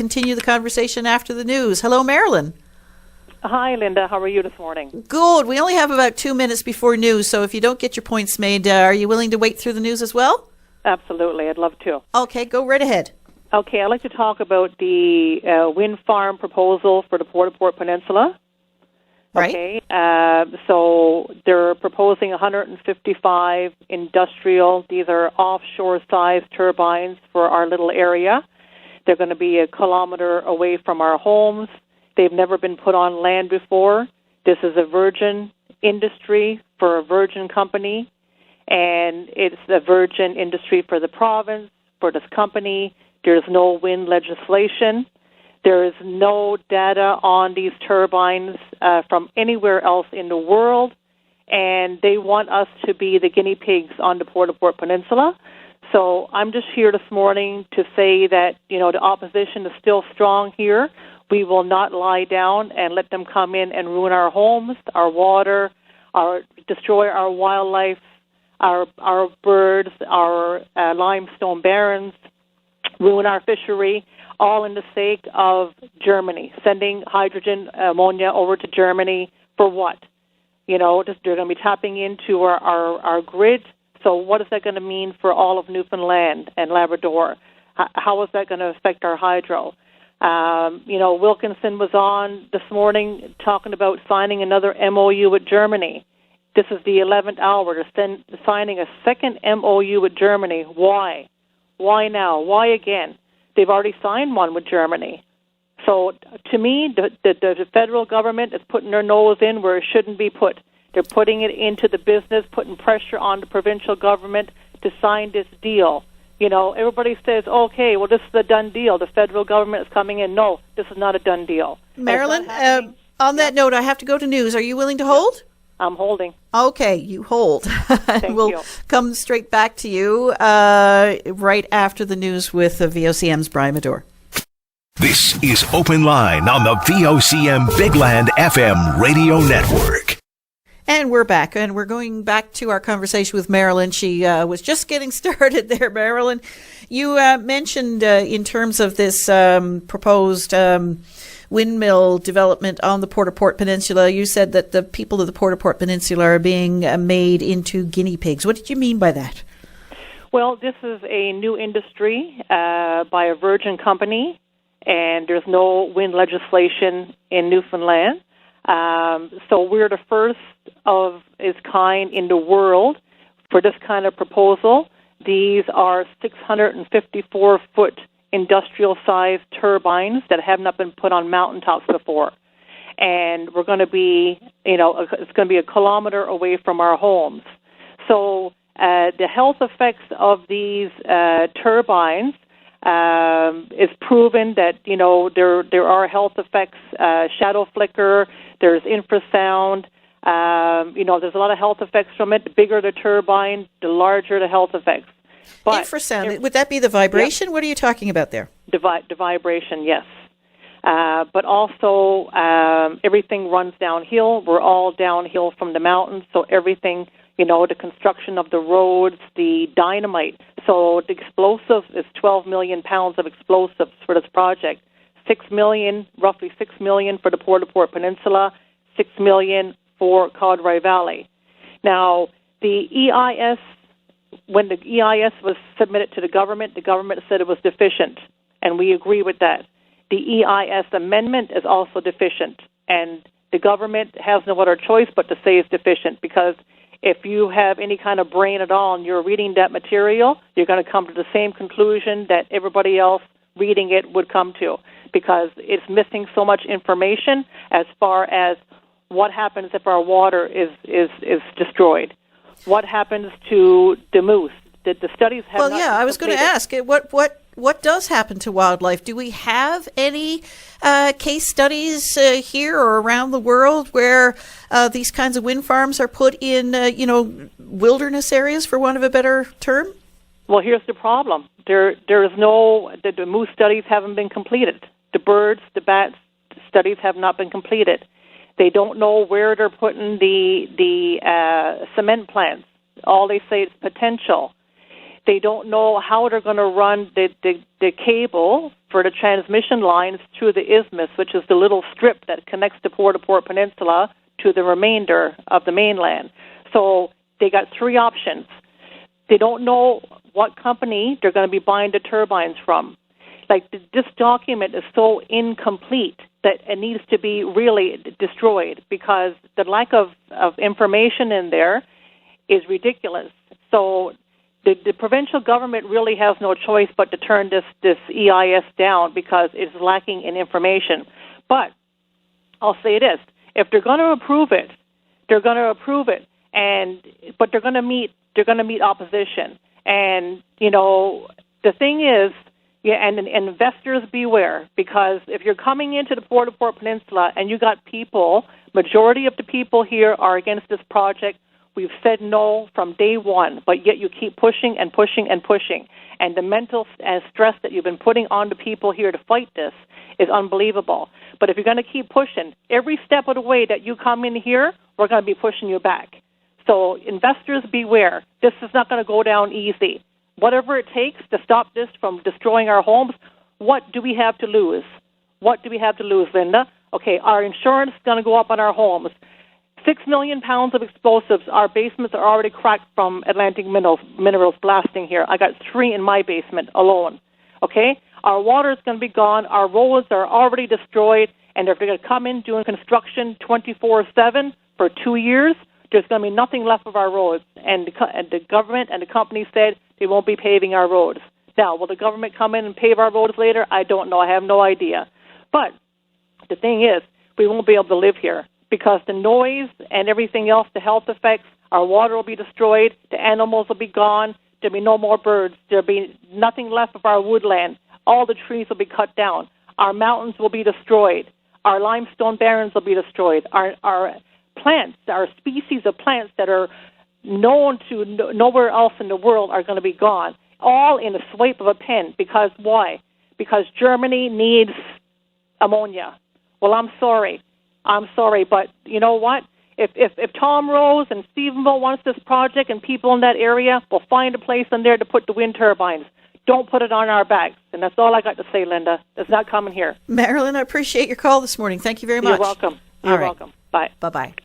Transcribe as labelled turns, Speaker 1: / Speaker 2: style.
Speaker 1: continue the conversation after the news. Hello, Marilyn.
Speaker 2: Hi, Linda. How are you this morning?
Speaker 1: Good. We only have about 2 minutes before news, so if you don't get your points made, are you willing to wait through the news as well?
Speaker 2: Absolutely. I'd love to.
Speaker 1: Okay, go right ahead.
Speaker 2: Okay, I'd like to talk about the wind farm proposal for the Port Peninsula.
Speaker 1: Right.
Speaker 2: Okay, so they're proposing 155 industrial, these are offshore-sized turbines for our little area. They're going to be a kilometer away from our homes. They've never been put on land before. This is a virgin industry for a virgin company, and it's a virgin industry for the province, for this company. There's no wind legislation. There is no data on these turbines from anywhere else in the world, and they want us to be the guinea pigs on the Port Peninsula. So I'm just here this morning to say that, the opposition is still strong here. We will not lie down and let them come in and ruin our homes, our water, destroy our wildlife, our birds, our limestone barrens, ruin our fishery, all in the sake of Germany, sending hydrogen ammonia over to Germany for what? They're going to be tapping into our grid. So what is that going to mean for all of Newfoundland and Labrador? How is that going to affect our hydro? Wilkinson was on this morning talking about signing another MOU with Germany. This is the 11th hour to signing a second MOU with Germany. Why? Why now? Why again? They've already signed one with Germany. So to me, the federal government is putting their nose in where it shouldn't be put. They're putting it into the business, putting pressure on the provincial government to sign this deal. Everybody says, okay, well, this is a done deal. The federal government is coming in. No, this is not a done deal.
Speaker 1: Marilyn, on that note, I have to go to news. Are you willing to hold?
Speaker 2: I'm holding.
Speaker 1: Okay, you hold.
Speaker 2: We'll
Speaker 1: come straight back to you right after the news with VOCM's Brian Medore.
Speaker 3: This is Open Line on the VOCM Big Land FM radio network.
Speaker 1: And we're back, and we're going back to our conversation with Marilyn. She was just getting started there, Marilyn. You mentioned in terms of this proposed windmill development on the Port Peninsula, you said that the people of the Port Peninsula are being made into guinea pigs. What did you mean by that?
Speaker 2: Well, this is a new industry by a virgin company, and there's no wind legislation in Newfoundland. So we're the first of its kind in the world for this kind of proposal. These are 654-foot industrial-sized turbines that have not been put on mountaintops before. And we're going to be, it's going to be a kilometer away from our homes. So the health effects of these turbines is proven that, there are health effects, shadow flicker, there's infrasound, there's a lot of health effects from it. The bigger the turbine, the larger the health effects. But
Speaker 1: infrasound, would that be the vibration? Yep. What are you talking about there?
Speaker 2: The vibration, yes. But also everything runs downhill. We're all downhill from the mountains, so everything, the construction of the roads, the dynamite. So the explosives is 12 million pounds of explosives for this project. Roughly 6 million for the Port Peninsula, 6 million for Caudray Valley. Now, the EIS, when the EIS was submitted to the government said it was deficient, and we agree with that. The EIS amendment is also deficient, and the government has no other choice but to say it's deficient, because if you have any kind of brain at all and you're reading that material, you're going to come to the same conclusion that everybody else reading it would come to, because it's missing so much information as far as what happens if our water is destroyed. What happens to the moose? The studies have not
Speaker 1: I was going to ask, what does happen to wildlife? Do we have any case studies here or around the world where these kinds of wind farms are put in, wilderness areas, for want of a better term?
Speaker 2: Well, here's the problem. There is the moose studies haven't been completed. The birds, the bats studies have not been completed. They don't know where they're putting the cement plants. All they say is potential. They don't know how they're going to run the cable for the transmission lines through the isthmus, which is the little strip that connects the Port-au-Port Peninsula to the remainder of the mainland. So they got three options. They don't know what company they're going to be buying the turbines from. Like, this document is so incomplete that it needs to be really destroyed, because the lack of information in there is ridiculous. So the provincial government really has no choice but to turn this EIS down because it's lacking in information. But I'll say this: if they're going to approve it, they're going to approve it, but they're going to meet opposition. And the thing is, and investors beware, because if you're coming into the Port-au-Port Peninsula and you got people, majority of the people here are against this project. We've said no from day one, but yet you keep pushing and pushing and pushing. And the mental stress that you've been putting on the people here to fight this is unbelievable. But if you're going to keep pushing, every step of the way that you come in here, we're going to be pushing you back. So investors beware. This is not going to go down easy. Whatever it takes to stop this from destroying our homes, what do we have to lose? What do we have to lose, Linda? Okay, our insurance is going to go up on our homes. 6 million pounds of explosives. Our basements are already cracked from Atlantic minerals blasting here. I got 3 in my basement alone. Okay? Our water is going to be gone. Our roads are already destroyed. And if they're going to come in doing construction 24/7 for 2 years, there's going to be nothing left of our roads. And the government and the company said they won't be paving our roads. Now, will the government come in and pave our roads later? I don't know. I have no idea. But the thing is, we won't be able to live here, because the noise and everything else, the health effects, our water will be destroyed, the animals will be gone, there'll be no more birds, there'll be nothing left of our woodland, all the trees will be cut down, our mountains will be destroyed, our limestone barrens will be destroyed, our plants, our species of plants that are known to nowhere else in the world are going to be gone, all in a swipe of a pen. Because why? Because Germany needs ammonia. Well, I'm sorry, but you know what? If Tom Rose and Stephenville wants this project and people in that area, we'll find a place in there to put the wind turbines. Don't put it on our backs. And that's all I got to say, Linda. It's not coming here.
Speaker 1: Marilyn, I appreciate your call this morning. Thank you very much.
Speaker 2: You're welcome. You're welcome. Bye.
Speaker 1: Bye-bye.